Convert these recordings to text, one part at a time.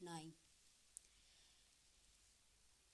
9।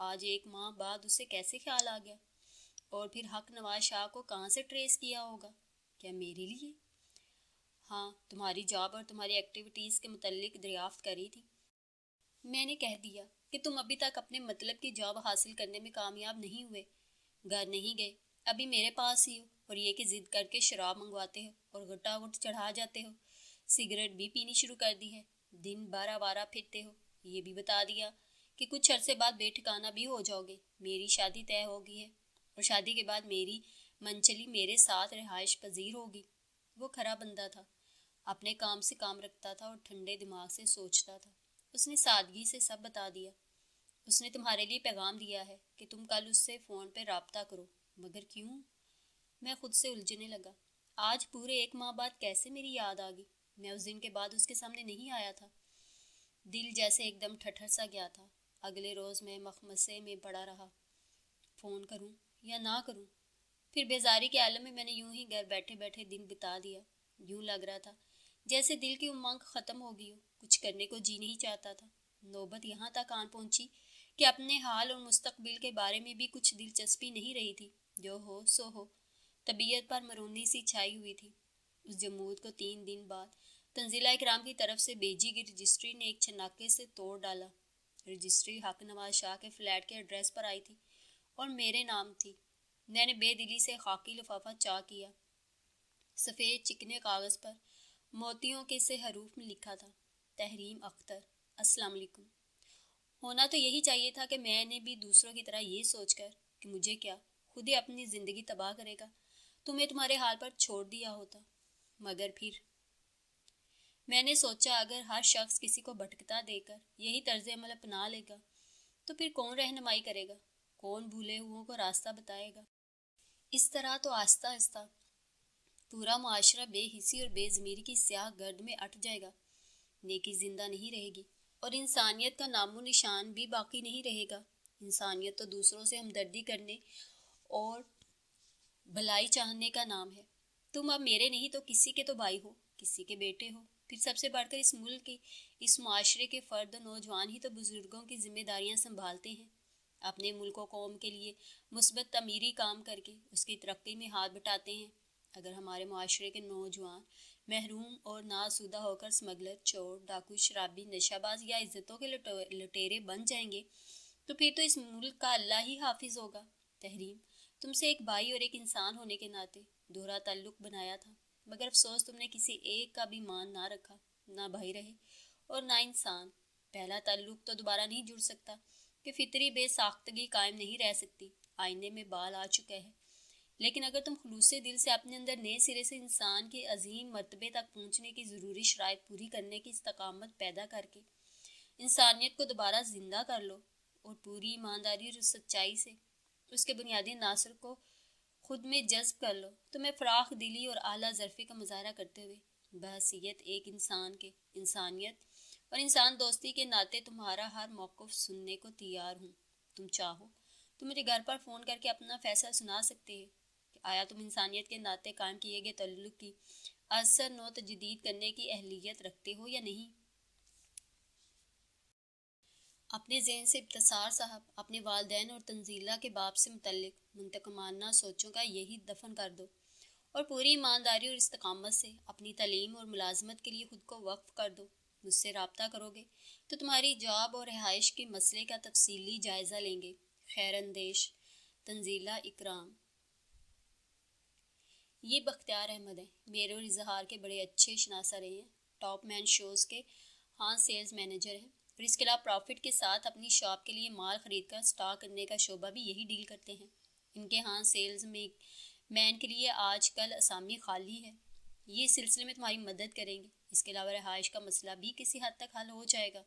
آج 1 ماہ بعد اسے کیسے خیال آ گیا؟ اور پھر حق نواز شاہ کو کہاں سے ٹریس کیا ہوگا؟ کیا میرے لیے؟ ہاں، تمہاری جاب اور تمہاری ایکٹیویٹیز کے متعلق دریافت کری تھی۔ میں نے کہہ دیا کہ تم ابھی تک اپنے مطلب کی جاب حاصل کرنے میں کامیاب نہیں ہوئے، گھر نہیں گئے، ابھی میرے پاس ہی ہو، اور یہ کہ ضد کر کے شراب منگواتے ہو اور گٹا گٹ چڑھا جاتے ہو، سگریٹ بھی پینی شروع کر دی ہے، دن 12 پھرتے ہو، یہ بھی بتا دیا کہ کچھ عرصے بعد بے ٹھکانہ بھی ہو جاؤ گے، میری شادی طے ہوگی ہے، اور شادی کے بعد میری منچلی میرے ساتھ رہائش پذیر ہوگی۔ وہ کھرا بندہ تھا، اپنے کام سے کام رکھتا تھا اور ٹھنڈے دماغ سے سوچتا تھا۔ اس نے سادگی سے سب بتا دیا۔ اس نے تمہارے لیے پیغام دیا ہے کہ تم کل اس سے فون پہ رابطہ کرو، مگر کیوں؟ میں خود سے الجھنے لگا۔ آج پورے 1 ماہ بعد کیسے میری یاد آ گئی؟ میں اس دن کے بعد اس کے سامنے نہیں آیا تھا۔ دل جیسے ایک دم ٹھٹر سا گیا تھا۔ اگلے روز میں مخمسے میں پڑا رہا، فون کروں یا نہ کروں؟ پھر بیزاری کے عالم میں نے یوں ہی گھر بیٹھے بیٹھے دن بتا دیا۔ یوں لگ رہا تھا جیسے دل کی امنگ ختم ہو گئی ہو، کچھ کرنے کو جی نہیں چاہتا تھا۔ نوبت یہاں تک آن پہنچی کہ اپنے حال اور مستقبل کے بارے میں بھی کچھ دلچسپی نہیں رہی تھی۔ جو ہو سو ہو، طبیعت پر مرونی سی چھائی ہوئی تھی۔ اس جمود کو 3 دن بعد تنزیلہ اکرام کی طرف سے بھیجی گئی رجسٹری نے ایک چھناکے سے توڑ ڈالا۔ رجسٹری حق نواز شاہ کے فلیٹ کے ایڈریس پر آئی تھی اور میرے نام تھی۔ میں نے بے دلی سے خاکی لفافہ چاک کیا۔ سفید چکنے کاغذ پر موتیوں کے سے حروف میں لکھا تھا، تحریم اختر، السلام علیکم۔ ہونا تو یہی چاہیے تھا کہ میں نے بھی دوسروں کی طرح یہ سوچ کر کہ مجھے کیا، خود ہی اپنی زندگی تباہ کرے گا، تمہیں تمہارے حال پر چھوڑ دیا ہوتا۔ مگر پھر میں نے سوچا اگر ہر شخص کسی کو بھٹکتا دے کر یہی طرز عمل اپنا لے گا تو پھر کون رہنمائی کرے گا، کون بھولے ہوئوں کو راستہ بتائے گا؟ اس طرح تو آہستہ آہستہ پورا معاشرہ بے حسی اور بے ضمیری کی سیاہ گرد میں اٹھ جائے گا، نیکی زندہ نہیں رہے گی اور انسانیت کا نام و نشان بھی باقی نہیں رہے گا۔ انسانیت تو دوسروں سے ہمدردی کرنے اور بھلائی چاہنے کا نام ہے۔ تم اب میرے نہیں تو کسی کے تو بھائی ہو، کسی کے بیٹے ہو، پھر سب سے بڑھ کر اس ملک کی، اس معاشرے کے فرد و نوجوان ہی تو بزرگوں کی ذمہ داریاں سنبھالتے ہیں، اپنے ملک و قوم کے لیے مثبت تعمیری کام کر کے اس کی ترقی میں ہاتھ بٹاتے ہیں۔ اگر ہمارے معاشرے کے نوجوان محروم اور ناسودہ ہو کر سمگلر، چور، ڈاکو، شرابی، نشہ باز یا عزتوں کے لٹیرے بن جائیں گے تو پھر تو اس ملک کا اللہ ہی حافظ ہوگا۔ تحریم، تم سے ایک بھائی اور ایک انسان ہونے کے ناطے دوہرا تعلق بنایا تھا، مگر افسوس تم نے کسی ایک کا بھی مان نہ رکھا، نہ بھائی رہے اور نہ انسان۔ پہلا تعلق تو دوبارہ نہیں جڑ سکتا کہ فطری بے ساختگی قائم نہیں رہ سکتی، آئینے میں بال آ چکا ہے، لیکن اگر تم خلوص دل سے اپنے اندر نئے سرے سے انسان کے عظیم مرتبے تک پہنچنے کی ضروری شرائط پوری کرنے کی استقامت پیدا کر کے انسانیت کو دوبارہ زندہ کر لو اور پوری ایمانداری اور سچائی سے اس کے بنیادی عناصر کو خود میں جذب کر لو، تو میں فراخ دلی اور اعلیٰ ظرفی کا مظاہرہ کرتے ہوئے بحیثیت ایک انسان کے انسانیت اور انسان دوستی کے ناطے تمہارا ہر موقف سننے کو تیار ہوں۔ تم چاہو تو مجھے گھر پر فون کر کے اپنا فیصلہ سنا سکتے ہیں کہ آیا تم انسانیت کے ناطے قائم کیے گئے تعلق کی اثر نو تجدید کرنے کی اہلیت رکھتے ہو یا نہیں۔ اپنے ذہن سے ابتصار صاحب اپنے والدین اور تنزیلہ کے باپ سے متعلق منتقمانہ سوچوں کا یہی دفن کر دو اور پوری ایمانداری اور استقامت سے اپنی تعلیم اور ملازمت کے لیے خود کو وقف کر دو۔ مجھ سے رابطہ کرو گے تو تمہاری جاب اور رہائش کے مسئلے کا تفصیلی جائزہ لیں گے۔ خیر اندیش، تنزیلہ اکرام۔ یہ بختیار احمد ہیں، میرے اور اظہار کے بڑے اچھے شناسہ رہے ہیں، ٹاپ مین شوز کے ہاں سیلز مینیجر ہیں، اور اس کے علاوہ پروفٹ کے ساتھ اپنی شاپ کے لیے مال خرید کر سٹاک کرنے کا شعبہ بھی یہی ڈیل کرتے ہیں۔ ان کے ہاں سیلز میں مین کے لیے آج کل اسامی خالی ہے، یہ اس سلسلے میں تمہاری مدد کریں گے۔ اس کے علاوہ رہائش کا مسئلہ بھی کسی حد تک حل ہو جائے گا۔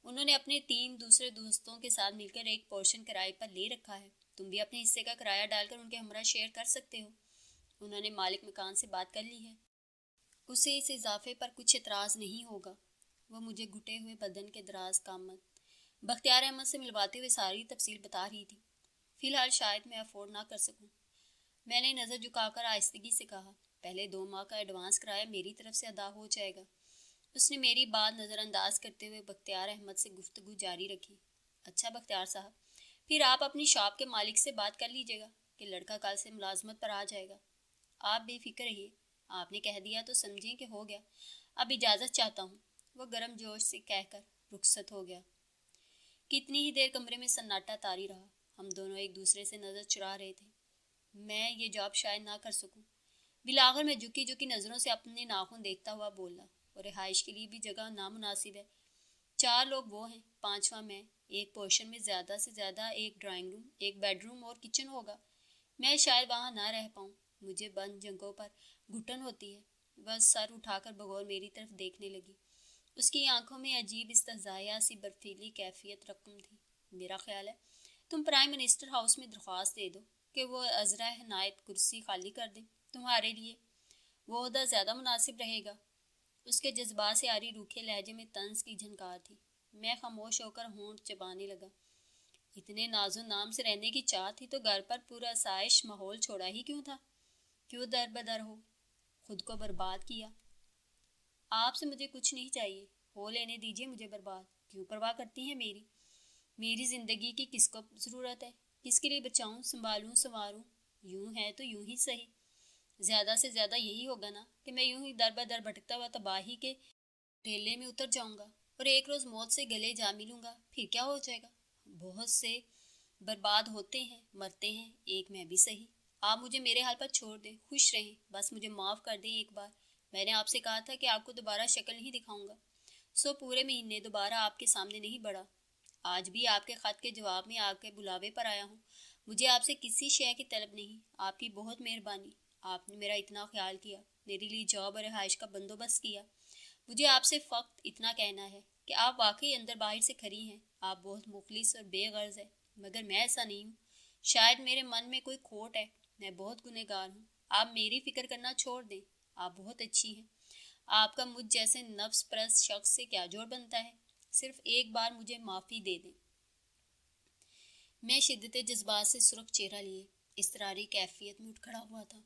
انہوں نے اپنے 3 دوسرے دوستوں کے ساتھ مل کر ایک پورشن کرائے پر لے رکھا ہے، تم بھی اپنے حصے کا کرایہ ڈال کر ان کے ہمراہ شیئر کر سکتے ہو۔ انہوں نے مالک مکان سے بات کر لی ہے، اسے اس اضافے پر کچھ اعتراض نہیں ہوگا۔ وہ مجھے گھٹے ہوئے بدن کے دراز کامت بختیار احمد سے ملواتے ہوئے ساری تفصیل بتا رہی تھی۔ فی الحال شاید میں افورڈ نہ کر سکوں، میں نے نظر جھکا کر آہستگی سے کہا، پہلے 2 ماہ کا ایڈوانس کرایہ میری طرف سے ادا ہو جائے گا۔ اس نے میری بات نظر انداز کرتے ہوئے بختیار احمد سے گفتگو جاری رکھی۔ اچھا بختیار صاحب، پھر آپ اپنی شاپ کے مالک سے بات کر لیجیے گا کہ لڑکا کل سے ملازمت پر آ جائے گا۔ آپ بے فکر رہیے، آپ نے کہہ دیا تو سمجھیں کہ ہو گیا، اب اجازت چاہتا ہوں۔ وہ گرم جوش سے کہہ کر رخصت ہو گیا۔ کتنی ہی دیر کمرے میں سناٹا طاری رہا۔ ہم دونوں ایک دوسرے سے نظر چرا رہے تھے۔ میں یہ جاب شاید نہ کر سکوں۔ بالآخر میں جھکی نظروں سے اپنے ناخن دیکھتا ہوا بولا، اور رہائش کے لیے بھی جگہ نامناسب ہے۔ 4 لوگ وہ ہیں، 5واں میں۔ ایک پورشن میں زیادہ سے زیادہ ایک ڈرائنگ روم، ایک بیڈ روم اور کچن ہوگا۔ میں شاید وہاں نہ رہ پاؤں۔ مجھے بند جگہوں پر گھٹن ہوتی ہے۔ وہ سر اٹھا کر بغور میری طرف دیکھنے لگی۔ اس کی آنکھوں میں عجیب استہزائیہ سی برفیلی کیفیت رقم تھی۔ میرا خیال ہے تم پرائم منسٹر ہاؤس میں درخواست دے دو کہ وہ عذرا عنایت کرسی خالی کر دیں تمہارے لیے، وہ عہدہ زیادہ مناسب رہے گا۔ اس کے جذبات سے آری روکھے لہجے میں طنز کی جھنکار تھی۔ میں خاموش ہو کر ہونٹ چبانے لگا۔ اتنے ناز و نام سے رہنے کی چاہ تھی تو گھر پر پورا آسائش ماحول چھوڑا ہی کیوں تھا؟ کیوں در بدر ہو خود کو برباد کیا؟ آپ سے مجھے کچھ نہیں چاہیے، ہو لینے دیجیے مجھے برباد۔ کیوں پرواہ کرتی ہیں میری زندگی کی کس کو ضرورت ہے؟ کس کے لیے بچاؤں، سنبھالوں، سنواروں؟ یوں ہے تو یوں ہی صحیح۔ زیادہ سے زیادہ یہی ہوگا نا کہ میں یوں ہی در بدر بھٹکتا ہوا تباہی کے ریلے میں اتر جاؤں گا اور ایک روز موت سے گلے جا ملوں گا۔ پھر کیا ہو جائے گا؟ بہت سے برباد ہوتے ہیں، مرتے ہیں، ایک میں بھی صحیح۔ آپ مجھے میرے حال پر چھوڑ دیں، خوش رہیں، بس مجھے معاف کر دیں ایک بار۔ میں نے آپ سے کہا تھا کہ آپ کو دوبارہ شکل نہیں دکھاؤں گا، سو پورے مہینے دوبارہ آپ کے سامنے نہیں بڑھا۔ آج بھی آپ کے خط کے جواب میں آپ کے بلاوے پر آیا ہوں۔ مجھے آپ سے کسی شے کی طلب نہیں۔ آپ کی بہت مہربانی، آپ نے میرا اتنا خیال کیا، میرے لیے جاب اور رہائش کا بندوبست کیا۔ مجھے آپ سے فقط اتنا کہنا ہے کہ آپ واقعی اندر باہر سے کھری ہیں، آپ بہت مخلص اور بے غرض ہیں، مگر میں ایسا نہیں ہوں۔ شاید میرے من میں کوئی کھوٹ ہے، میں بہت گنہگار ہوں۔ آپ میری فکر کرنا چھوڑ دیں، آپ بہت اچھی ہیں۔ آپ کا مجھ جیسے نفس پرست شخص سے کیا جوڑ بنتا ہے؟ صرف ایک بار مجھے معافی دے دیں۔ میں شدت جذبات سے سرخ چہرہ لیے اضطراری کیفیت میں اٹھ کھڑا ہوا تھا۔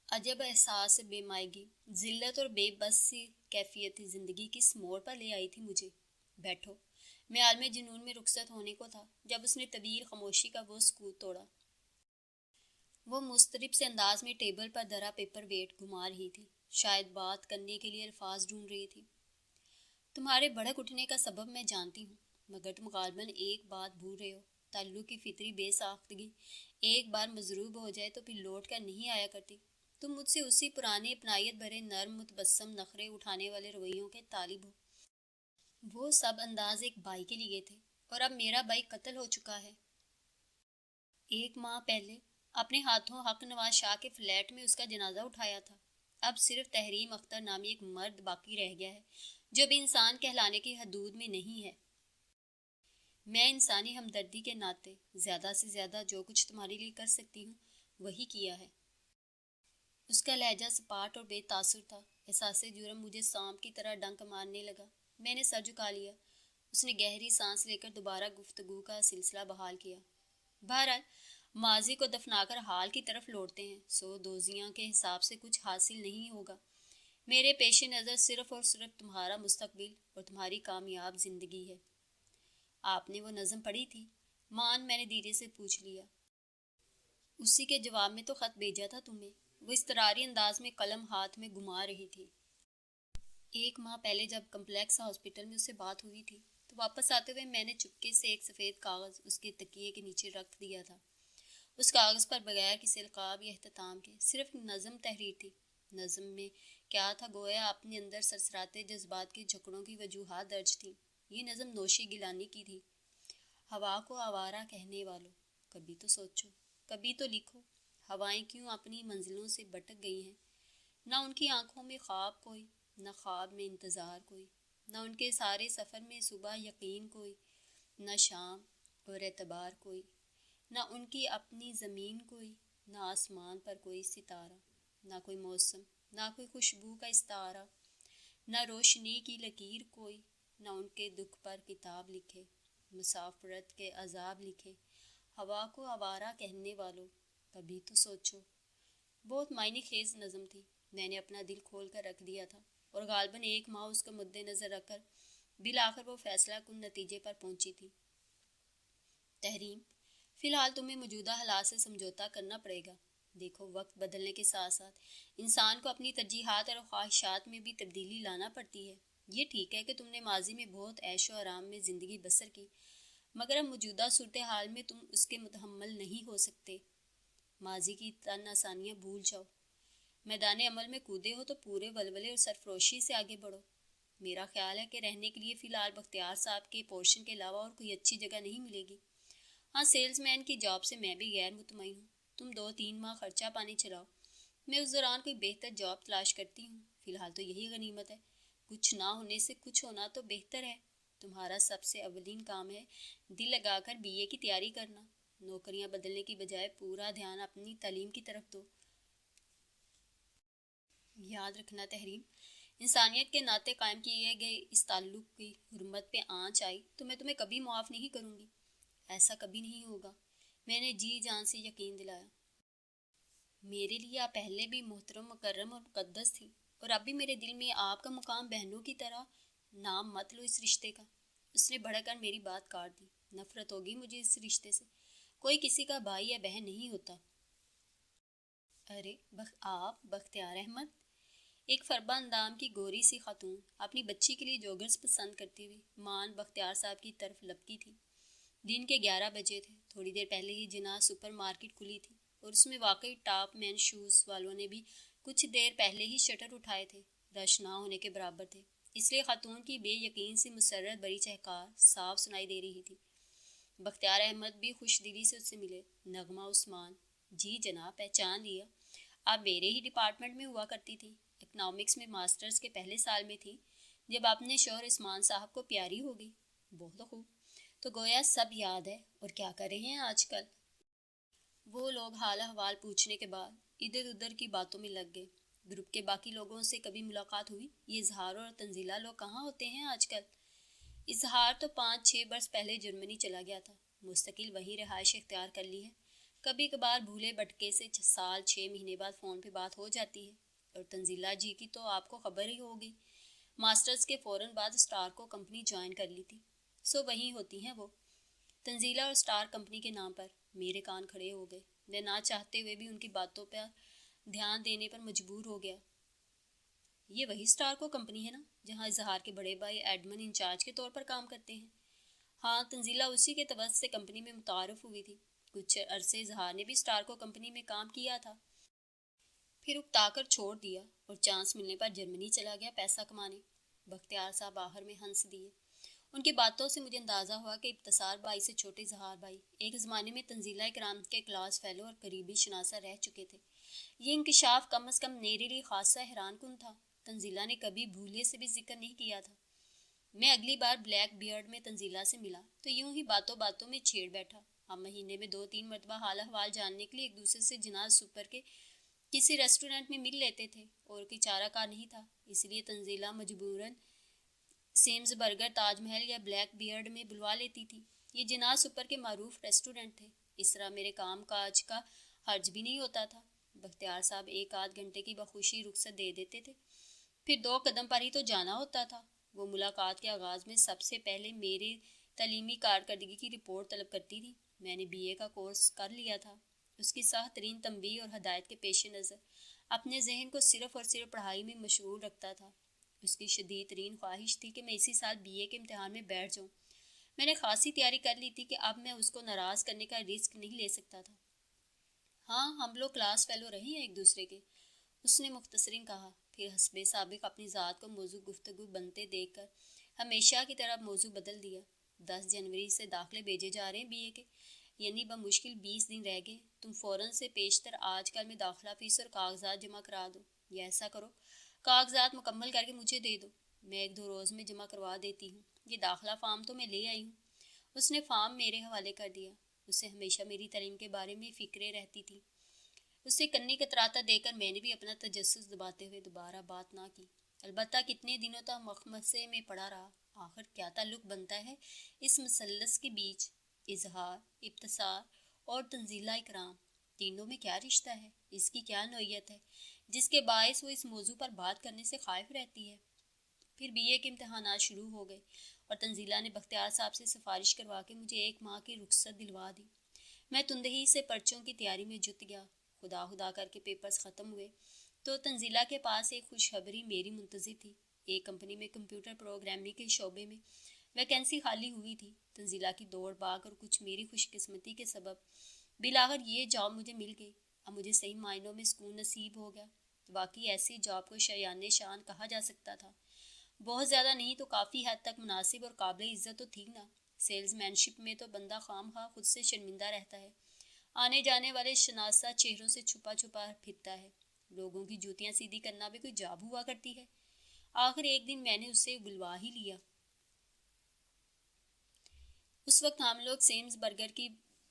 عجب احساس بے مائگی، ذلت اور بے بس سی کیفیت زندگی کس موڑ پر لے آئی تھی مجھے۔ بیٹھو۔ میں عالم جنون میں رخصت ہونے کو تھا جب اس نے طویل خاموشی کا وہ سکوت توڑا۔ وہ مضطرب سے انداز میں ٹیبل پر دھرا پیپر ویٹ گھما رہی تھی، شاید بات کرنے کے لیے الفاظ ڈھونڈ رہی تھی۔ تمہارے بھڑک اٹھنے کا سبب میں جانتی ہوں، مگر تم غالباً ایک بات بھول رہے ہو، تعلق کی فطری بے ساختگی ایک بار مضروب ہو جائے تو پھر لوٹ کر نہیں آیا کرتی۔ تم مجھ سے اسی پرانے اپنائیت بھرے نرم متبسم نخرے اٹھانے والے رویوں کے طالب ہو۔ وہ سب انداز ایک بائی کے لیے تھے، اور اب میرا بائی قتل ہو چکا ہے۔ 1 ماہ پہلے اپنے ہاتھوں حق نواز شاہ کے فلیٹ میں اس کا جنازہ اٹھایا تھا۔ اب صرف تحریم اختر نامی ایک مرد باقی رہ گیا ہے جو بھی انسان کہلانے کی حدود میں نہیں ہے۔ میں انسانی ہمدردی کے ناطے زیادہ سے زیادہ جو کچھ تمہارے لیے کر سکتی ہوں وہی کیا ہے۔ اس کا لہجہ سپاٹ اور بے تاثر تھا۔ احساس جرم مجھے سانپ کی طرح ڈنک مارنے لگا۔ میں نے سر جھکا لیا۔ اس نے گہری سانس لے کر دوبارہ گفتگو کا سلسلہ بحال کیا۔ بہرحال ماضی کو دفنا کر حال کی طرف لوٹتے ہیں، سو دوزیاں کے حساب سے کچھ حاصل نہیں ہوگا۔ میرے پیش نظر صرف اور صرف تمہارا مستقبل اور تمہاری کامیاب زندگی ہے۔ آپ نے وہ نظم پڑھی تھی؟ مان، میں نے دھیرے سے پوچھ لیا۔ اسی کے جواب میں تو خط بھیجا تھا تمہیں۔ وہ اضطراری انداز میں قلم ہاتھ میں گھما رہی تھی۔ 1 ماہ پہلے جب کمپلیکس ہاسپٹل میں اس سے بات ہوئی تھی تو واپس آتے ہوئے میں نے چپکے سے ایک سفید کاغذ اس کے تکیے کے نیچے رکھ دیا تھا۔ اس کاغذ پر بغیر کسی القاب یا اختتام کے صرف نظم تحریر تھی۔ نظم میں کیا تھا؟ گویا اپنے اندر سرسراتے جذبات کے جھکڑوں کی وجوہات درج تھیں۔ یہ نظم نوشی گیلانی کی تھی۔ ہوا کو آوارہ کہنے والوں، کبھی تو سوچو، کبھی تو لکھو، ہوائیں کیوں اپنی منزلوں سے بھٹک گئی ہیں؟ نہ ان کی آنکھوں میں خواب کوئی، نہ خواب میں انتظار کوئی، نہ ان کے سارے سفر میں صبح یقین کوئی، نہ شام اور اعتبار کوئی، نہ ان کی اپنی زمین کوئی، نہ آسمان پر کوئی ستارہ، نہ کوئی موسم، نہ کوئی خوشبو کا استعارہ، نہ روشنی کی لکیر کوئی، نہ ان کے دکھ پر کتاب لکھے، مسافرت کے عذاب لکھے۔ ہوا کو آوارہ کہنے والوں، کبھی تو سوچو۔ بہت معنی خیز نظم تھی۔ میں نے اپنا دل کھول کر رکھ دیا تھا اور غالباً 1 ماہ اس کو مد نظر رکھ کر بالآخر وہ فیصلہ کن نتیجے پر پہنچی تھی۔ تحریم: فی الحال تمہیں موجودہ حالات سے سمجھوتا کرنا پڑے گا۔ دیکھو، وقت بدلنے کے ساتھ ساتھ انسان کو اپنی ترجیحات اور خواہشات میں بھی تبدیلی لانا پڑتی ہے۔ یہ ٹھیک ہے کہ تم نے ماضی میں بہت عیش و آرام میں زندگی بسر کی، مگر اب موجودہ صورتحال میں تم اس کے متحمل نہیں ہو سکتے۔ ماضی کی تن آسانیاں بھول جاؤ۔ میدان عمل میں کودے ہو تو پورے ولولے اور سرفروشی سے آگے بڑھو۔ میرا خیال ہے کہ رہنے کے لیے فی الحال بختیار صاحب کے پورشن کے علاوہ اور کوئی اچھی جگہ نہیں ملے گی۔ ہاں، سیلز مین کی جاب سے میں بھی غیر مطمئن ہوں۔ تم 2-3 ماہ خرچہ پانی چلاؤ، میں اس دوران کوئی بہتر جاب تلاش کرتی ہوں۔ فی الحال تو یہی غنیمت ہے، کچھ نہ ہونے سے کچھ ہونا تو بہتر ہے۔ تمہارا سب سے اولین کام ہے دل لگا کر BA کی تیاری کرنا۔ نوکریاں بدلنے کی بجائے پورا دھیان اپنی تعلیم کی طرف دو۔ یاد رکھنا تحریم: انسانیت کے ناطے قائم کیے گئے اس تعلق کی حرمت پہ آنچ آئی تو میں تمہیں کبھی معاف نہیں کروں گی۔ ایسا کبھی نہیں ہوگا، میں نے جی جان سے یقین دلایا۔ میرے لیے آپ پہلے بھی محترم، مکرم اور مقدس تھی، اور اب بھی میرے دل میں آپ کا مقام بہنوں کی طرح۔ نام مت لو اس رشتے کا۔ اس نے بڑھ کر میری بات کاٹ دی۔ نفرت ہوگی مجھے اس رشتے سے، کوئی کسی کا بھائی یا بہن نہیں ہوتا۔ ارے آپ بختیار احمد، ایک فربہ اندام کی گوری سی خاتون، اپنی بچی کے لیے جوگرز پسند کرتی ہوئی مان بختیار صاحب کی طرف لپکی تھی۔ دن کے 11 بجے تھے۔ تھوڑی دیر پہلے ہی جناح سپر مارکیٹ کھلی تھی، اور اس میں واقعی ٹاپ مین شوز والوں نے بھی کچھ دیر پہلے ہی شٹر اٹھائے تھے۔ رش نہ ہونے کے برابر تھے، اس لیے خاتون کی بے یقین سی مسرت بڑی چہکار صاف سنائی دے رہی تھی۔ بختیار احمد بھی خوش دلی سے اس سے ملے۔ نغمہ عثمان: جی جناب، پہچان لیا، آپ میرے ہی ڈپارٹمنٹ میں ہوا کرتی تھی۔ اکنامکس میں ماسٹرز کے پہلے سال میں تھی جب آپ نے شوہر عثمان صاحب کو پیاری ہوگی۔ بہت خوب، تو گویا سب یاد ہے۔ اور کیا کر رہے ہیں آج کل؟ وہ لوگ حال احوال پوچھنے کے بعد ادھر ادھر کی باتوں میں لگ گئے۔ گروپ کے باقی لوگوں سے کبھی ملاقات ہوئی؟ یہ اظہار اور تنزیلہ لوگ کہاں ہوتے ہیں آج کل؟ اظہار تو 5-6 برس پہلے جرمنی چلا گیا تھا، مستقل وہیں رہائش اختیار کر لی ہے۔ کبھی کبھار بھولے بھٹکے سے 6 مہینے بعد فون پہ بات ہو جاتی ہے۔ اور تنزیلہ جی کی تو آپ کو خبر ہی ہوگی، ماسٹرز کے فوراً بعد اسٹار کو کمپنی جوائن کر لی تھی، سو وہیں ہوتی ہیں وہ۔ تنزیلہ اور اسٹار کمپنی کے نام پر میرے کان کھڑے ہو گئے۔ میں نہ چاہتے ہوئے بھی ان کی باتوں پر دھیان دینے پر مجبور ہو گیا۔ یہ وہی اسٹار کو کمپنی ہے نا، جہاں اظہار کے بڑے بھائی ایڈمن انچارج کے طور پر کام کرتے ہیں؟ ہاں، تنزیلہ اسی کے توسط سے کمپنی میں متعارف ہوئی تھی۔ کچھ عرصے اظہار نے بھی اسٹار کو کمپنی میں کام کیا تھا، پھر اکتا کر چھوڑ دیا اور چانس ملنے پر جرمنی چلا گیا پیسہ کمانے۔ بختیار صاحب آخر میں ہنس دیے۔ ان کی باتوں سے مجھے اندازہ ہوا کہ ابتسار بھائی سے چھوٹے اظہار بھائی ایک زمانے میں تنزیلہ اکرام کے کلاس فیلو اور قریبی شناسہ رہ چکے تھے۔ یہ انکشاف کم از کم میرے لیے خاصا حیران کن تھا۔ تنزیلہ نے کبھی بھولے سے بھی ذکر نہیں کیا تھا۔ میں اگلی بار بلیک بیئرڈ میں تنزیلہ سے ملا تو یوں ہی باتوں باتوں میں چھیڑ بیٹھا۔ ہم مہینے میں 2-3 مرتبہ حال احوال جاننے کے لیے ایک دوسرے سے جناح سپر کے کسی ریسٹورنٹ میں مل لیتے تھے، اور کوئی چارہ کار نہیں تھا، اس لیے تنزیلہ مجبوراً سیمز برگر، تاج محل یا بلیک بیئرڈ میں بلوا لیتی تھی۔ یہ جناح سپر کے معروف ریسٹورنٹ تھے، اس طرح میرے کام کاج کا حرج بھی نہیں ہوتا تھا۔ بختیار صاحب 1-8 گھنٹے کی بخوشی رخصت دے دیتے تھے، پھر 2 قدم پر ہی تو جانا ہوتا تھا۔ وہ ملاقات کے آغاز میں سب سے پہلے میرے تعلیمی کارکردگی کی رپورٹ طلب کرتی تھی۔ میں نے BA کا کورس کر لیا تھا۔ اس کی سخت ترین تنبیہ اور ہدایت کے پیش نظر اپنے ذہن کو صرف اور صرف پڑھائی میں مشغول رکھتا تھا۔ اس کی شدید ترین خواہش تھی کہ میں اسی سال BA کے امتحان میں بیٹھ جاؤں۔ میں نے خاصی تیاری کر لی تھی کہ اب میں اس کو ناراض کرنے کا رسک نہیں لے سکتا تھا۔ ہاں، ہم لوگ کلاس فیلو رہے ہیں ایک دوسرے کے، اس نے مختصراً کہا، پھر حسب سابق اپنی ذات کو موضوع گفتگو بنتے دیکھ کر ہمیشہ کی طرح موضوع بدل دیا۔ 10 جنوری سے داخلے بھیجے جا رہے ہیں BA کے، یعنی بمشکل 20 دن رہ گئے۔ تم فوراً سے پیشتر آج کل میں داخلہ فیس اور کاغذات جمع کرا دو، یا ایسا کرو کاغذات مکمل کر کے مجھے دے دو، میں 1-2 روز میں جمع کروا دیتی ہوں۔ یہ داخلہ فارم تو میں لے آئی ہوں۔ اس نے فارم میرے حوالے کر دیا۔ اسے ہمیشہ میری تعلیم کے بارے میں فکریں رہتی تھی۔ اسے کنی کتراتا دے کر میں نے بھی اپنا تجسس دباتے ہوئے دوبارہ بات نہ کی۔ البتہ کتنے دنوں تک مخمصے میں پڑا رہا۔ آخر کیا تعلق بنتا ہے اس مثلث کے بیچ؟ اظہار، ابتسار اور تنزیلہ اکرام، تینوں میں کیا رشتہ ہے؟ اس کی کیا نوعیت ہے جس کے باعث وہ اس موضوع پر بات کرنے سے خائف رہتی ہے؟ پھر BA کے امتحانات شروع ہو گئے اور تنزیلہ نے بختیار صاحب سے سفارش کروا کے مجھے 1 ماہ کی رخصت دلوا دی۔ میں تندہی سے پرچوں کی تیاری میں جت گیا۔ خدا خدا کر کے پیپرز ختم ہوئے تو تنزیلہ کے پاس ایک خوشخبری میری منتظر تھی۔ ایک کمپنی میں کمپیوٹر پروگرامنگ کے شعبے میں ویکینسی خالی ہوئی تھی۔ تنزیلہ کی دوڑ بھاگ اور کچھ میری خوش قسمتی کے سبب بالآخر یہ جاب مجھے مل گئی۔ اب مجھے صحیح معنوں میں سکون نصیب ہو گیا۔ واقعی ایسی جاب کو شایان شان کہا جا سکتا تھا۔ بہت زیادہ نہیں تو کافی حد تک مناسب اور قابل عزت تو تھی نا۔ سیلز مین شپ میں تو بندہ خام خواہ خود سے شرمندہ رہتا ہے، آنے جانے والے شناسہ چہروں سے چھپا چھپا پھرتا ہے۔ لوگوں کی جوتیاں سیدھی کرنا بھی کوئی جاب ہوا کرتی ہے۔ آخر ایک دن میں نے اسے بلوا ہی لیا۔ اس وقت ہم لوگ سیمز برگر کی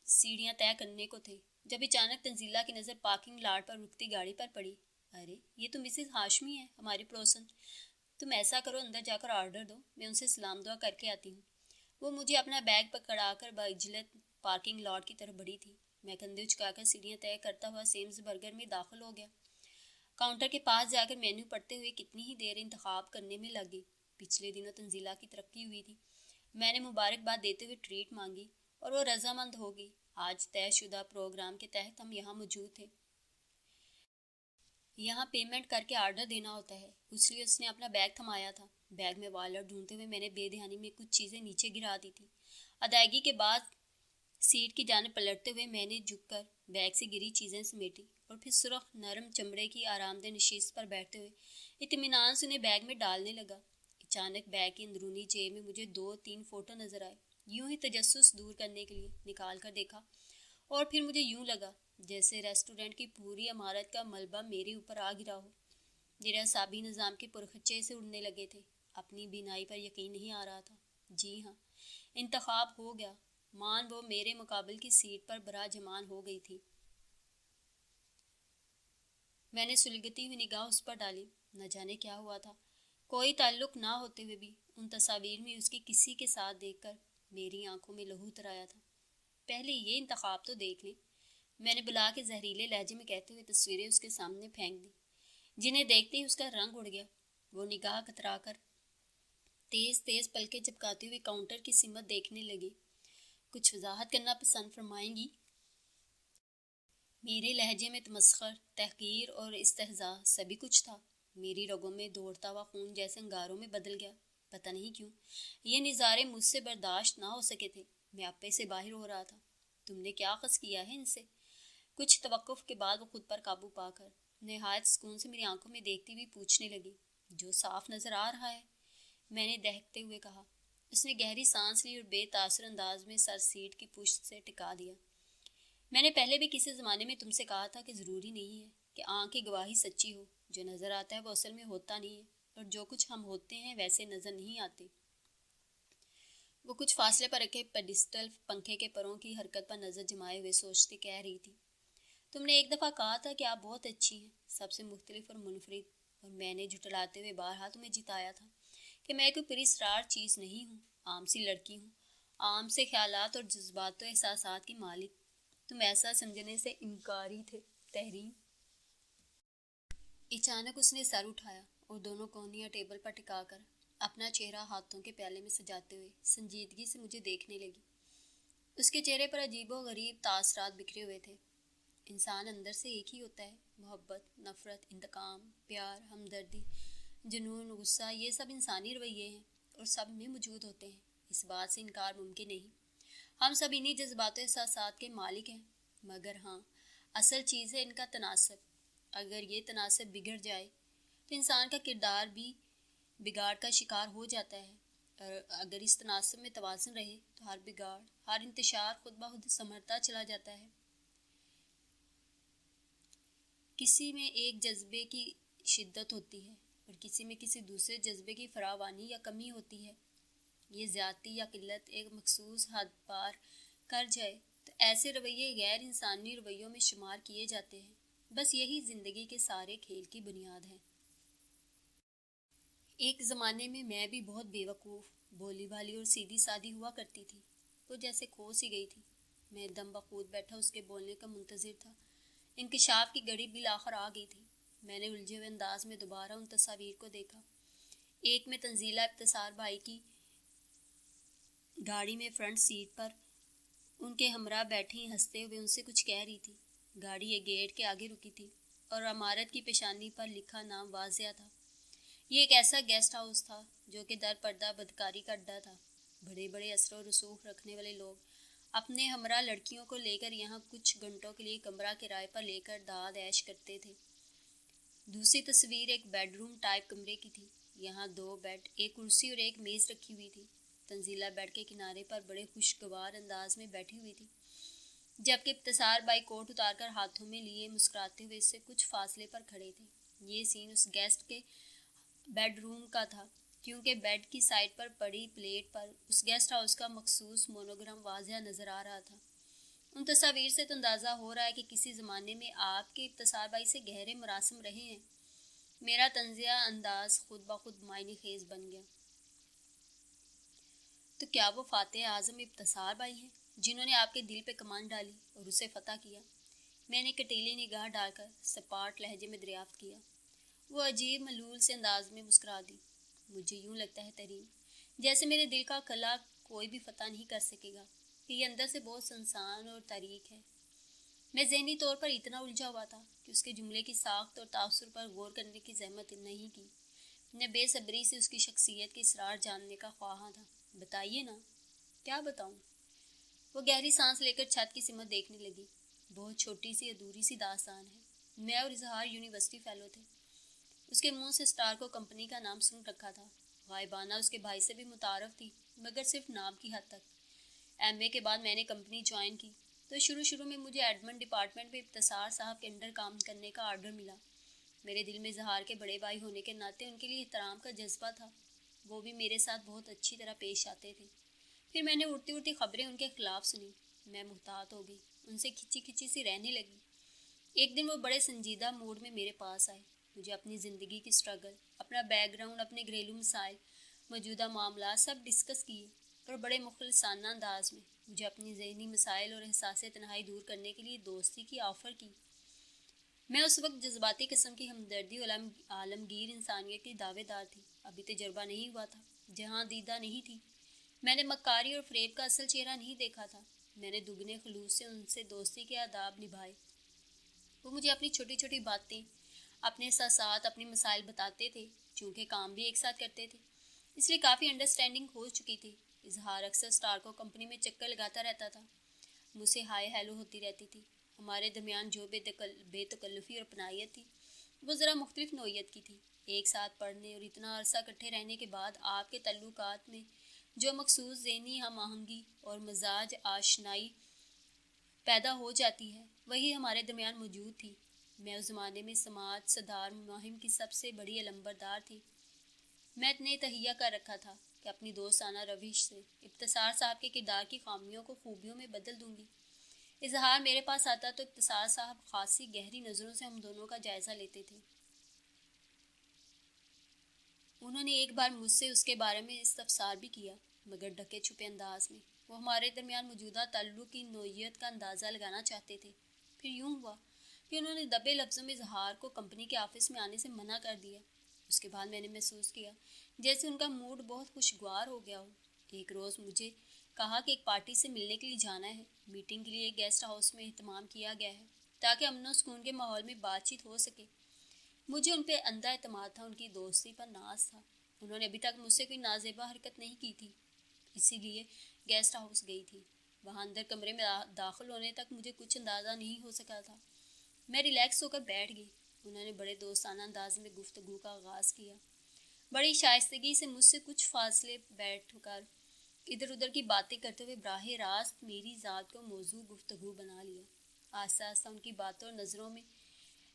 سیڑھیاں طے کرنے کو تھے جب اچانک تنزیلہ کی نظر پارکنگ لاٹ پر رکتی گاڑی پر پڑی۔ ارے یہ تو مسز ہاشمی ہے، ہماری پڑوسن۔ تم ایسا کرو، اندر جا کر آرڈر دو، میں ان سے سلام دعا کر کے آتی ہوں۔ وہ مجھے اپنا بیگ پکڑا کر بعجلت پارکنگ لاٹ کی طرف بڑھی تھی۔ میں کندھے اچکا کر سیڑھیاں طے کرتا ہوا سیمز برگر میں داخل ہو گیا۔ کاؤنٹر کے پاس جا کر مینیو پڑھتے ہوئے کتنی ہی دیر انتخاب کرنے میں لگی۔ پچھلے دنوں تنزیلہ کی ترقی ہوئی تھی۔ میں نے مبارکباد دیتے ہوئے ٹریٹ مانگی اور وہ رضامند ہو گئی۔ آج طے شدہ پروگرام کے تحت ہم یہاں موجود تھے۔ یہاں پیمنٹ کر کے آرڈر دینا ہوتا ہے، اس لیے اس نے اپنا بیگ تھمایا تھا۔ بیگ میں والٹ ڈھونڈتے ہوئے میں نے بے دھیانی میں کچھ چیزیں نیچے گرا دی تھی۔ ادائیگی کے بعد سیٹ کی جانب پلٹتے ہوئے میں نے جھک کر بیگ سے گری چیزیں سمیٹی اور پھر سرخ نرم چمڑے کی آرام دہ نشست پر بیٹھتے ہوئے اطمینان سے انہیں بیگ میں ڈالنے لگا۔ اچانک بیگ کی اندرونی جیب میں مجھے 2-3 فوٹو نظر آئے۔ یوں ہی تجسس دور کرنے کے لیے نکال کر دیکھا اور پھر مجھے یوں لگا جیسے ریسٹورنٹ کی پوری عمارت کا ملبہ میرے اوپر آ گرا ہو۔ میرے اعصابی نظام کے پرخچے سے اڑنے لگے تھے۔ اپنی بینائی پر یقین نہیں آ رہا تھا۔ جی ہاں، انتخاب ہو گیا۔ مان وہ میرے مقابل کی سیٹ پر براجمان ہو گئی تھی۔ میں نے سلگتی ہوئی نگاہ اس پر ڈالی۔ نہ جانے کیا ہوا تھا، کوئی تعلق نہ ہوتے ہوئے بھی ان تصاویر میں اس کی کسی کے ساتھ دیکھ کر میری آنکھوں میں لہو اتر آیا تھا۔ پہلے یہ انتخاب تو دیکھ لیں، میں نے بلا کے زہریلے لہجے میں کہتے ہوئے تصویریں اس کے سامنے پھینک دیں، جنہیں دیکھتے ہی اس کا رنگ اڑ گیا۔ وہ نگاہ کترا کر تیز تیز پلکیں جھپکاتے ہوئے کاؤنٹر کی سمت دیکھنے لگی۔ کچھ وضاحت کرنا پسند فرمائیں گی؟ میرے لہجے میں تمسخر، تحقیر اور استہزاء سبھی کچھ تھا۔ میری رگوں میں دوڑتا ہوا خون جیسے انگاروں میں بدل گیا۔ پتہ نہیں کیوں یہ نظارے مجھ سے برداشت نہ ہو سکے تھے۔ میں اپے سے باہر ہو رہا تھا۔ تم نے کیا قصد کیا ہے ان سے؟ کچھ توقف کے بعد وہ خود پر قابو پا کر نہایت سکون سے میری آنکھوں میں دیکھتی ہوئی پوچھنے لگی، جو صاف نظر آ رہا ہے، میں نے دہکتے ہوئے کہا۔ اس نے گہری سانس لی اور بے تاثر انداز میں سر سیٹ کی پشت سے ٹکا دیا۔ میں نے پہلے بھی کسی زمانے میں تم سے کہا تھا کہ ضروری نہیں ہے کہ آنکھ کی گواہی سچی ہو۔ جو نظر آتا ہے وہ اصل میں ہوتا نہیں ہے، اور جو کچھ ہم ہوتے ہیں ویسے نظر نہیں آتے۔ وہ کچھ فاصلے پر رکھے پیڈسٹل پنکھے کے پروں کی حرکت پر نظر جمائے ہوئے سوچتے کہہ رہی تھی، تم نے ایک دفعہ کہا تھا کہ آپ بہت اچھی ہیں، سب سے مختلف اور منفرد، اور میں نے جھٹلاتے ہوئے بارہا تمہیں جتایا تھا کہ میں کوئی پراسرار چیز نہیں ہوں، عام سی لڑکی ہوں، عام سے خیالات اور جذبات و احساسات کی مالک۔ تم ایسا سمجھنے سے انکاری تھے تحریم۔ اچانک اس نے سر اٹھایا اور دونوں کونیاں ٹیبل پر ٹکا کر اپنا چہرہ ہاتھوں کے پیالے میں سجاتے ہوئے سنجیدگی سے مجھے دیکھنے لگی۔ اس کے چہرے پر عجیب و غریب تاثرات بکھرے ہوئے تھے۔ انسان اندر سے ایک ہی ہوتا ہے۔ محبت، نفرت، انتقام، پیار، ہمدردی، جنون، غصہ، یہ سب انسانی رویے ہیں اور سب میں موجود ہوتے ہیں۔ اس بات سے انکار ممکن نہیں۔ ہم سب انہی جذبات و احساسات کے مالک ہیں، مگر ہاں، اصل چیز ہے ان کا تناسب۔ اگر یہ تناسب بگڑ جائے تو انسان کا کردار بھی بگاڑ کا شکار ہو جاتا ہے، اور اگر اس تناسب میں توازن رہے تو ہر بگاڑ، ہر انتشار خود بخود سنورتا چلا جاتا ہے۔ کسی میں ایک جذبے کی شدت ہوتی ہے اور کسی میں کسی دوسرے جذبے کی فراوانی یا کمی ہوتی ہے۔ یہ زیادتی یا قلت ایک مخصوص حد پار کر جائے تو ایسے رویے غیر انسانی رویوں میں شمار کیے جاتے ہیں۔ بس یہی زندگی کے سارے کھیل کی بنیاد ہے۔ ایک زمانے میں میں بھی بہت بے وقوف، بھولی بھالی اور سیدھی سادی ہوا کرتی تھی۔ وہ جیسے کھو سی گئی تھی۔ میں دم بخود بیٹھا اس کے بولنے کا منتظر تھا۔ انکشاف کی گھڑی بالآخر آ گئی تھی۔ میں نے الجھے ہوئے انداز میں دوبارہ ان تصاویر کو دیکھا۔ ایک میں تنزیلہ ابتسار بھائی کی گاڑی میں فرنٹ سیٹ پر ان کے ہمراہ بیٹھی ہنستے ہوئے ان سے کچھ کہہ رہی تھی۔ گاڑی ایک گیٹ کے آگے رکی تھی اور عمارت کی پیشانی پر لکھا نام واضح تھا۔ یہ ایک ایسا گیسٹ ہاؤس تھا جو کہ در پردہ بدکاری کا اڈا تھا۔ بڑے بڑے اثر و رسوخ رکھنے والے لوگ اپنے ہمراہ لڑکیوں کو لے کر یہاں کچھ گھنٹوں کے لیے کمرہ کرائے پر لے کر داد عیش کرتے تھے۔ دوسری تصویر ایک بیڈ روم ٹائپ کمرے کی تھی۔ یہاں 2 بیڈ، ایک کرسی اور ایک میز رکھی ہوئی تھی۔ تنزیلہ بیڈ کے کنارے پر بڑے خوشگوار انداز میں بیٹھی ہوئی تھی، جبکہ ابتسار بھائی کوٹ اتار کر ہاتھوں میں لیے مسکراتے ہوئے اس سے کچھ فاصلے پر کھڑے تھے۔ یہ سین اس گیسٹ کے بیڈ روم کا تھا، کیونکہ بیڈ کی سائڈ پر پڑی پلیٹ پر اس گیسٹ ہاؤس کا مخصوص مونوگرام واضح نظر آ رہا تھا۔ ان تصاویر سے تو اندازہ ہو رہا ہے کہ کسی زمانے میں آپ کے ابتسار بھائی سے گہرے مراسم رہے ہیں۔ میرا طنزیہ انداز خود بخود معنی خیز بن گیا۔ تو کیا وہ فاتح اعظم ابتسار بھائی ہیں جنہوں نے آپ کے دل پہ کمان ڈالی اور اسے فتح کیا؟ میں نے کٹیلی نگاہ ڈال کر سپاٹ لہجے میں دریافت کیا۔ وہ عجیب ملول سے انداز میں مسکرا دی۔ مجھے یوں لگتا ہے ترین، جیسے میرے دل کا قلعہ کوئی بھی فتح نہیں کر سکے گا، کہ یہ اندر سے بہت سنسان اور تاریک ہے۔ میں ذہنی طور پر اتنا الجھا ہوا تھا کہ اس کے جملے کی ساخت اور تاثر پر غور کرنے کی زحمت نہیں کی۔ میں بے صبری سے اس کی شخصیت کے اسرار جاننے کا خواہاں تھا۔ بتائیے نا۔ کیا بتاؤں؟ وہ گہری سانس لے کر چھت کی سمت دیکھنے لگی۔ بہت چھوٹی سی ادھوری سی داستان ہے۔ میں اور اظہار یونیورسٹی فیلو تھے۔ اس کے منہ سے اسٹار کو کمپنی کا نام سن رکھا تھا۔ غائبانہ اس کے بھائی سے بھی متعارف تھی، مگر صرف نام کی حد تک۔ ایم اے کے بعد میں نے کمپنی جوائن کی تو شروع میں مجھے ایڈمن ڈپارٹمنٹ میں ابتسار صاحب کے انڈر کام کرنے کا آرڈر ملا۔ میرے دل میں اظہار کے بڑے بھائی ہونے کے ناطے ان کے لیے احترام کا جذبہ تھا۔ وہ بھی میرے ساتھ بہت اچھی طرح پیش آتے تھے۔ پھر میں نے اڑتی اڑتی خبریں ان کے خلاف سنی۔ میں محتاط ہو گئی، ان سے کھچی کھچی سی رہنے لگی۔ ایک دن وہ بڑے سنجیدہ موڈ میں میرے پاس آئے۔ مجھے اپنی زندگی کی سٹرگل، اپنا بیک گراؤنڈ، اپنے گھریلو مسائل، موجودہ معاملات سب ڈسکس کیے اور بڑے مخلصانہ انداز میں مجھے اپنی ذہنی مسائل اور احساس تنہائی دور کرنے کے لیے دوستی کی آفر کی۔ میں اس وقت جذباتی قسم کی ہمدردی اور عالمگیر انسانیت کی دعوے دار تھی۔ ابھی تجربہ نہیں ہوا تھا، جہاں دیدہ نہیں تھی۔ میں نے مکاری اور فریب کا اصل چہرہ نہیں دیکھا تھا۔ میں نے دگنے خلوص سے ان سے دوستی کے آداب نبھائے۔ وہ مجھے اپنی چھوٹی چھوٹی باتیں، اپنے احساسات، اپنے مسائل بتاتے تھے۔ چونکہ کام بھی ایک ساتھ کرتے تھے، اس لیے کافی انڈرسٹینڈنگ ہو چکی تھی۔ اظہار اکثر اسٹار کو کمپنی میں چکر لگاتا رہتا تھا۔ مجھ سے ہائے ہیلو ہوتی رہتی تھی۔ ہمارے درمیان جو بے تکلفی اور اپنائیت تھی، وہ ذرا مختلف نوعیت کی تھی۔ ایک ساتھ پڑھنے اور اتنا عرصہ اکٹھے رہنے کے بعد آپ کے تعلقات میں جو مخصوص ذہنی ہم آہنگی اور مزاج آشنائی پیدا ہو جاتی ہے، وہی ہمارے درمیان موجود تھی۔ میں اس زمانے میں سماج صدار مہم کی سب سے بڑی علمبردار تھی۔ میں اتنے تہیا کر رکھا تھا کہ اپنی دوستانہ روش سے ابتسار صاحب کے کردار کی خامیوں کو خوبیوں میں بدل دوں گی۔ اظہار میرے پاس آتا تو ابتسار صاحب خاصی گہری نظروں سے ہم دونوں کا جائزہ لیتے تھے۔ انہوں نے ایک بار مجھ سے اس کے بارے میں استفسار بھی کیا، مگر ڈھکے چھپے انداز میں۔ وہ ہمارے درمیان موجودہ تعلق کی نوعیت کا اندازہ لگانا چاہتے تھے۔ پھر یوں ہوا کہ انہوں نے دبے لفظوں میں اظہار کو کمپنی کے آفس میں آنے سے منع کر دیا۔ اس کے بعد میں نے محسوس کیا جیسے ان کا موڈ بہت خوشگوار ہو گیا ہو۔ ایک روز مجھے کہا کہ ایک پارٹی سے ملنے کے لیے جانا ہے۔ میٹنگ کے لیے ایک گیسٹ ہاؤس میں اہتمام کیا گیا ہے تاکہ امن و سکون کے ماحول میں بات چیت ہو سکے۔ مجھے ان پہ اندھا اعتماد تھا، ان کی دوستی پر ناز تھا۔ انہوں نے ابھی تک مجھ سے کوئی نازیبا حرکت نہیں کی تھی، اسی لیے گیسٹ ہاؤس گئی تھی۔ وہاں اندر کمرے میں داخل ہونے تک مجھے کچھ اندازہ نہیں ہو سکا تھا۔ میں ریلیکس ہو کر بیٹھ گئی۔ انہوں نے بڑے دوستانہ انداز میں گفتگو کا آغاز کیا۔ بڑی شائستگی سے مجھ سے کچھ فاصلے بیٹھ کر ادھر ادھر کی باتیں کرتے ہوئے براہ راست میری ذات کو موضوع گفتگو بنا لیا۔ آہستہ آہستہ ان کی باتوں اور نظروں میں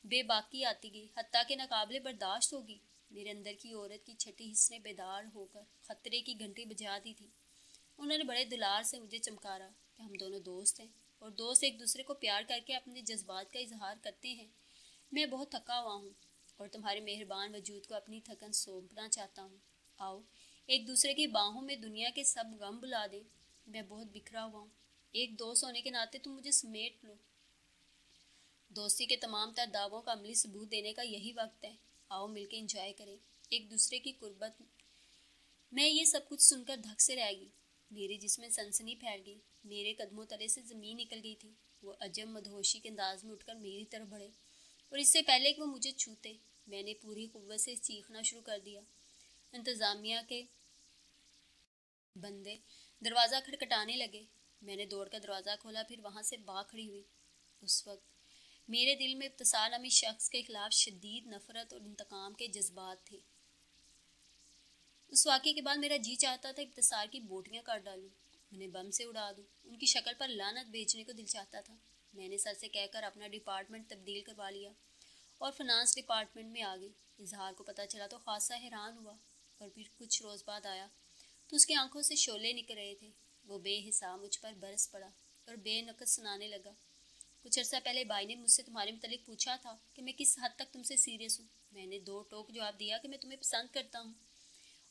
بے باکی آتی گئی، حتیٰ کہ ناقابل برداشت ہوگی۔ میرے اندر کی عورت کی چھٹی حس نے بیدار ہو کر خطرے کی گھنٹی بجا دی تھی۔ انہوں نے بڑے دلار سے مجھے چمکارا کہ ہم دونوں دوست ہیں اور دوست ایک دوسرے کو پیار کر کے اپنے جذبات کا اظہار کرتے ہیں۔ میں بہت تھکا ہوا ہوں اور تمہارے مہربان وجود کو اپنی تھکن سونپنا چاہتا ہوں۔ آؤ ایک دوسرے کی باہوں میں دنیا کے سب غم بھلا دیں۔ میں بہت بکھرا ہوا ہوں، ایک دوست ہونے کے ناطے تم مجھے سمیٹ لو۔ دوستی کے تمام تر دعووں کا عملی ثبوت دینے کا یہی وقت ہے۔ آؤ مل کے انجوائے کریں۔ ایک دوسرے کی قربت میں یہ سب کچھ سن کر دھک سے رہ گئی. میرے جسم میں سنسنی پھیل گئی. میرے قدموں تلے سے زمین نکل گئی تھی. وہ عجب مدہوشی کے انداز میں اٹھ کر میری طرف بڑھے اور اس سے پہلے کہ وہ مجھے چھوتے میں نے پوری قوت سے چیخنا شروع کر دیا. انتظامیہ کے بندے دروازہ کھٹکھٹانے لگے. میں نے دوڑ کر دروازہ کھولا، پھر وہاں سے بھاگ کھڑی ہوئی. اس وقت میرے دل میں ابتسار نامی شخص کے خلاف شدید نفرت اور انتقام کے جذبات تھے. اس واقعے کے بعد میرا جی چاہتا تھا ابتسار کی بوٹیاں کاٹ ڈالوں، انہیں بم سے اڑا دوں. ان کی شکل پر لعنت بیچنے کو دل چاہتا تھا. میں نے سر سے کہہ کر اپنا ڈپارٹمنٹ تبدیل کروا لیا اور فنانس ڈپارٹمنٹ میں آ گئی. اظہار کو پتہ چلا تو خاصا حیران ہوا، اور پھر کچھ روز بعد آیا تو اس کی آنکھوں سے شعلے نکل رہے تھے. وہ بے حساب مجھ پر برس پڑا اور بے نقص سنانے لگا. کچھ عرصہ پہلے بھائی نے مجھ سے تمہارے متعلق پوچھا تھا کہ میں کس حد تک تم سے سیریس ہوں. میں نے دو ٹوک جواب دیا کہ میں تمہیں پسند کرتا ہوں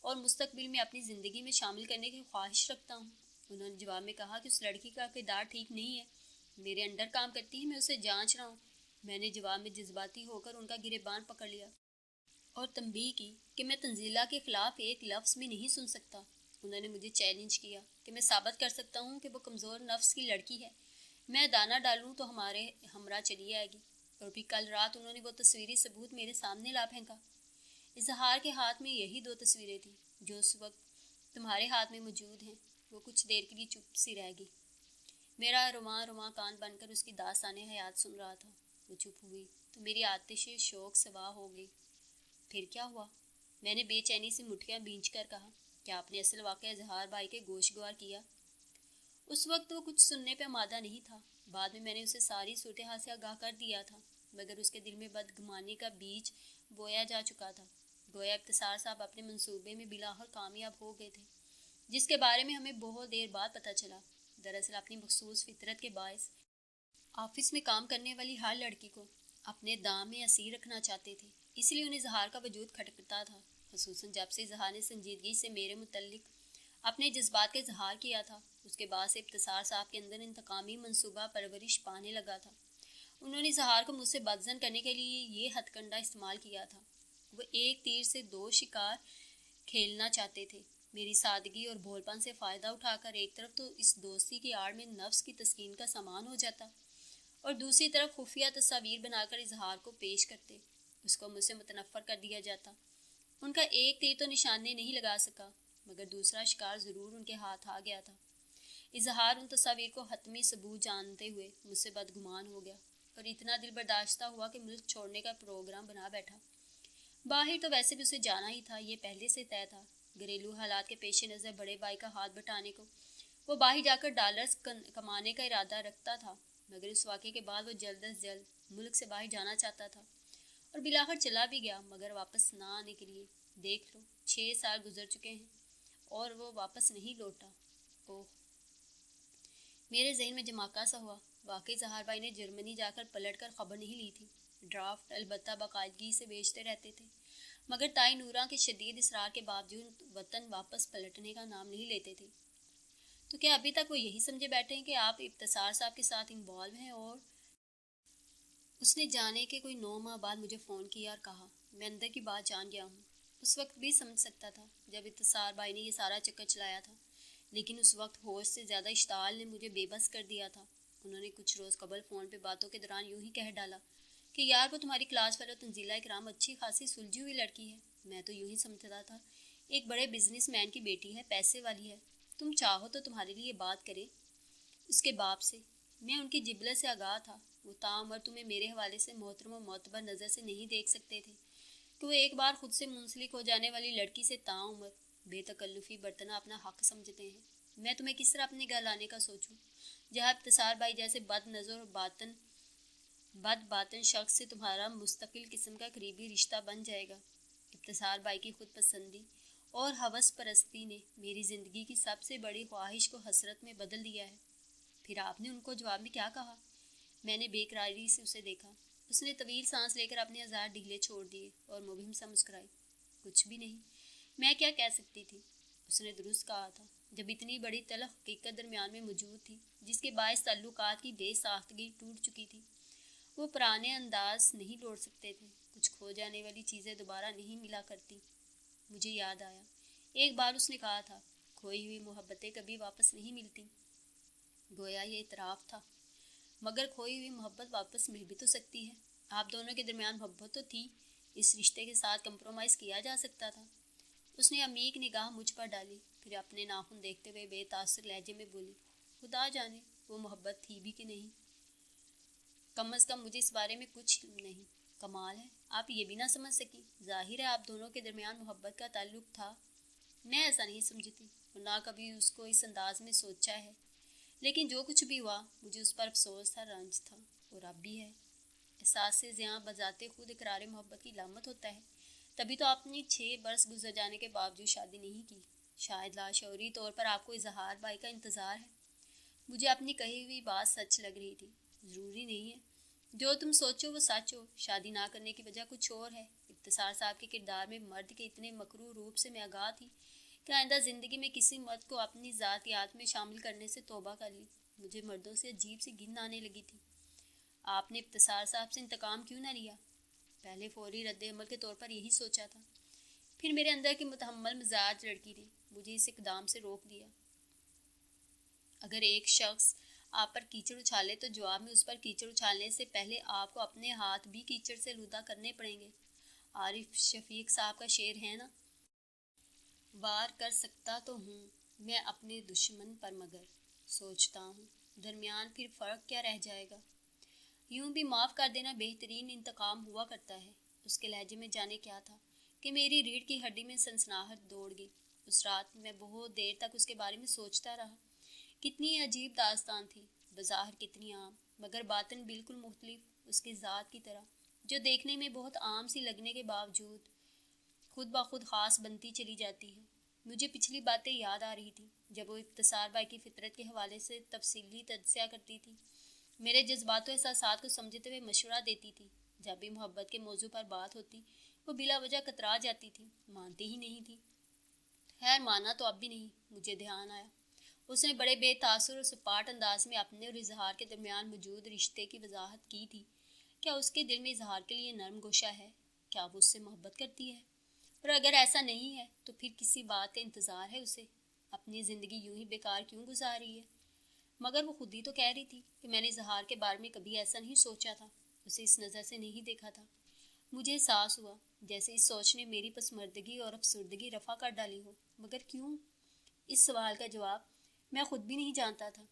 اور مستقبل میں اپنی زندگی میں شامل کرنے کی خواہش رکھتا ہوں. انہوں نے جواب میں کہا کہ اس لڑکی کا کردار ٹھیک نہیں ہے، میرے انڈر کام کرتی ہے، میں اسے جانچ رہا ہوں. میں نے جواب میں جذباتی ہو کر ان کا گریبان پکڑ لیا اور تنبیہ کی کہ میں تنزیلہ کے خلاف ایک لفظ بھی نہیں سن سکتا. انہوں نے مجھے چیلنج کیا کہ میں ثابت کر سکتا ہوں کہ وہ کمزور نفس کی لڑکی ہے. میں دانہ ڈالوں تو ہمارے ہمراہ چلی آئے گی. اور پھر کل رات انہوں نے وہ تصویری ثبوت میرے سامنے لا پھینکا. اظہار کے ہاتھ میں یہی دو تصویریں تھیں جو اس وقت تمہارے ہاتھ میں موجود ہیں. وہ کچھ دیر کے لیے چپ سی رہ گئی. میرا رواں رواں کان بن کر اس کی داستان حیات سن رہا تھا. وہ چپ ہوئی تو میری آتش شوق سوا ہو گئی. پھر کیا ہوا؟ میں نے بے چینی سے مٹھیاں بھینچ کر کہا. کیا آپ نے اصل واقعہ اظہار بھائی کے گوشگوار کیا؟ اس وقت وہ کچھ سننے پہ آمادہ نہیں تھا. بعد میں نے اسے ساری صورتحال سے آگاہ کر دیا تھا، مگر اس کے دل میں بدگمانی کا بیج بویا جا چکا تھا. گویا ابتسار صاحب اپنے منصوبے میں بالآخر کامیاب ہو گئے تھے، جس کے بارے میں ہمیں بہت دیر بعد پتہ چلا. دراصل اپنی مخصوص فطرت کے باعث آفس میں کام کرنے والی ہر لڑکی کو اپنے دام میں اسیر رکھنا چاہتے تھے. اس لیے انہیں اظہار کا وجود کھٹکتا تھا، خصوصاً جب سے اظہار نے سنجیدگی سے میرے متعلق اپنے جذبات کا اظہار کیا تھا. اس کے بعد سے ابتسار صاحب کے اندر انتقامی منصوبہ پرورش پانے لگا تھا. انہوں نے اظہار کو مجھ سے بدظن کرنے کے لیے یہ ہتھ کنڈا استعمال کیا تھا. وہ ایک تیر سے دو شکار کھیلنا چاہتے تھے. میری سادگی اور بھول پن سے فائدہ اٹھا کر ایک طرف تو اس دوستی کی آڑ میں نفس کی تسکین کا سامان ہو جاتا اور دوسری طرف خفیہ تصاویر بنا کر اظہار کو پیش کرتے. اس کو مجھ سے متنفر کر دیا جاتا. ان کا ایک تیر تو نشانے نہیں لگا سکا، مگر دوسرا شکار ضرور ان کے ہاتھ آ گیا تھا. اظہار ان تصاویر کو حتمی ثبوت جانتے ہوئے مجھ سے بدگمان ہو گیا اور اتنا دل برداشتہ ہوا کہ ملک چھوڑنے کا پروگرام بنا بیٹھا. باہر تو ویسے بھی اسے جانا ہی تھا، یہ پہلے سے طے تھا. گھریلو حالات کے پیش نظر بڑے بھائی کا ہاتھ بٹانے کو وہ باہر جا کر ڈالرز کمانے کا ارادہ رکھتا تھا، مگر اس واقعے کے بعد وہ جلد از جلد ملک سے باہر جانا چاہتا تھا اور بالآخر چلا بھی گیا، مگر واپس نہ آنے کے لیے. دیکھ لو 6 سال گزر چکے ہیں اور وہ واپس نہیں لوٹا. اوہ، میرے ذہن میں جھماکا سا ہوا. واقعی اظہار بھائی نے جرمنی جا کر پلٹ کر خبر نہیں لی تھی. ڈرافٹ البتہ باقاعدگی سے بیچتے رہتے تھے، مگر تائی نوراں کے شدید اصرار کے باوجود وطن واپس پلٹنے کا نام نہیں لیتے تھے. تو کیا ابھی تک وہ یہی سمجھے بیٹھے ہیں کہ آپ ابتسار صاحب کے ساتھ انوالو ہیں؟ اور اس نے جانے کے کوئی 9 ماہ بعد مجھے فون کیا اور کہا. میں اندر کی بات جان گیا ہوں. اس وقت بھی سمجھ سکتا تھا جب ابتسار بھائی نے یہ سارا چکر چلایا تھا، لیکن اس وقت ہوش سے زیادہ اشتعال نے مجھے بے بس کر دیا تھا. انہوں نے کچھ روز قبل فون پہ باتوں کے دوران یوں ہی کہہ ڈالا کہ یار وہ تمہاری کلاس فیلو تنزیلہ اکرام اچھی خاصی سلجھی ہوئی لڑکی ہے. میں تو یوں ہی سمجھتا تھا ایک بڑے بزنس مین کی بیٹی ہے، پیسے والی ہے، تم چاہو تو تمہارے لیے بات کرے اس کے باپ سے. میں ان کی جبلت سے آگاہ تھا. وہ تاعمر تمہیں میرے حوالے سے محترم و معتبر نظر سے نہیں دیکھ سکتے تھے کہ وہ ایک بار خود سے منسلک ہو جانے والی لڑکی سے تاعمر بے تکلفی برتنا اپنا حق سمجھتے ہیں. میں تمہیں کس طرح اپنے گھر لانے کا سوچوں جہاں ابتسار بھائی جیسے بد نظر اور بد باطن شخص سے تمہارا مستقل قسم کا قریبی رشتہ بن جائے گا. ابتسار بھائی کی خود پسندی اور ہوس پرستی نے میری زندگی کی سب سے بڑی خواہش کو حسرت میں بدل دیا ہے. پھر آپ نے ان کو جواب میں کیا کہا؟ میں نے بے قراری سے اسے دیکھا. اس نے طویل سانس لے کر اپنے اعضاء ڈھیلے چھوڑ دیے اور مبہم سا مسکرائی. کچھ بھی نہیں. میں کیا کہہ سکتی تھی؟ اس نے درست کہا تھا. جب اتنی بڑی تلخ حقیقت درمیان میں موجود تھی جس کے باعث تعلقات کی بے ساختگی ٹوٹ چکی تھی، وہ پرانے انداز نہیں لوٹ سکتے تھے. کچھ کھو جانے والی چیزیں دوبارہ نہیں ملا کرتی. مجھے یاد آیا ایک بار اس نے کہا تھا کھوئی ہوئی محبتیں کبھی واپس نہیں ملتی۔ گویا یہ اعتراف تھا، مگر کھوئی ہوئی محبت واپس مل بھی تو سکتی ہے۔ آپ دونوں کے درمیان محبت تو تھی، اس رشتے کے ساتھ کمپرومائز کیا جا سکتا تھا۔ اس نے عمیق نگاہ مجھ پر ڈالی، پھر اپنے ناخن دیکھتے ہوئے بے تاثر لہجے میں بولی، خدا جانے وہ محبت تھی بھی کہ نہیں، کم از کم مجھے اس بارے میں کچھ نہیں۔ کمال ہے آپ یہ بھی نہ سمجھ سکی۔ ظاہر ہے آپ دونوں کے درمیان محبت کا تعلق تھا، میں ایسا نہیں سمجھتی اور نہ کبھی اس کو اس انداز میں سوچا ہے، لیکن جو کچھ بھی ہوا مجھے اس پر افسوس تھا، رنج تھا، اور اب بھی ہے۔ احساس سے زیاں بذات خود اقرار محبت کی علامت ہوتا ہے، تبھی تو آپ نے 6 برس گزر جانے کے باوجود شادی نہیں کی۔ شاید لاشعوری طور پر آپ کو اظہار بائی کا انتظار ہے۔ مجھے اپنی کہی ہوئی بات سچ لگ رہی تھی۔ ضروری نہیں ہے جو تم سوچو وہ سچ ہو، شادی نہ کرنے کی وجہ کچھ اور ہے۔ ابتسار صاحب کے کردار میں مرد کے اتنے مکروہ روپ سے میں آگاہ تھی کہ آئندہ زندگی میں کسی مرد کو اپنی ذاتیات میں شامل کرنے سے توبہ کر لی۔ مجھے مردوں سے عجیب سی گھن آنے لگی تھی۔ آپ نے ابتسار صاحب سے انتقام کیوں نہ لیا؟ پہلے فوری رد عمل کے طور پر یہی سوچا تھا، پھر میرے اندر کی متحمل مزاج لڑکی نے مجھے اس اقدام سے روک دیا۔ اگر ایک شخص آپ پر کیچڑ اچھالے تو جواب میں اس پر کیچڑ اچھالنے سے پہلے آپ کو اپنے ہاتھ بھی کیچڑ سے آلودہ کرنے پڑیں گے۔ عارف شفیق صاحب کا شعر ہے نا، وار کر سکتا تو ہوں میں اپنے دشمن پر، مگر سوچتا ہوں درمیان پھر فرق کیا رہ جائے گا۔ یوں بھی معاف کر دینا بہترین انتقام ہوا کرتا ہے۔ اس کے لہجے میں جانے کیا تھا کہ میری ریڑھ کی ہڈی میں سنسناہٹ دوڑ گئی۔ اس رات میں بہت دیر تک اس کے بارے میں سوچتا رہا۔ کتنی عجیب داستان تھی، بظاہر کتنی عام، مگر باطن بالکل مختلف، اس کی ذات کی طرح، جو دیکھنے میں بہت عام سی لگنے کے باوجود خود بخود خاص بنتی چلی جاتی ہے۔ مجھے پچھلی باتیں یاد آ رہی تھی جب وہ ابتسار بائی کی فطرت کے حوالے سے تفصیلی تجزیہ کرتی تھی، میرے جذبات و احساسات کو سمجھتے ہوئے مشورہ دیتی تھی۔ جب بھی محبت کے موضوع پر بات ہوتی وہ بلا وجہ کترا جاتی تھی، مانتی ہی نہیں تھی۔ خیر مانا تو اب بھی نہیں۔ مجھے دھیان آیا اس نے بڑے بے تاثر اور سپاٹ انداز میں اپنے اور اظہار کے درمیان موجود رشتے کی وضاحت کی تھی۔ کیا اس کے دل میں اظہار کے لیے نرم گوشہ ہے؟ کیا وہ اس سے محبت کرتی ہے؟ اور اگر ایسا نہیں ہے تو پھر کسی بات کا انتظار ہے اسے؟ اپنی زندگی یوں ہی بیکار کیوں گزاری ہے؟ مگر وہ خود ہی تو کہہ رہی تھی کہ میں نے اظہار کے بارے میں کبھی ایسا نہیں سوچا تھا، اسے اس نظر سے نہیں دیکھا تھا۔ مجھے احساس ہوا جیسے اس سوچ نے میری پسماندگی اور افسردگی رفع کر ڈالی ہو، مگر کیوں؟ اس سوال کا جواب میں خود بھی نہیں جانتا تھا۔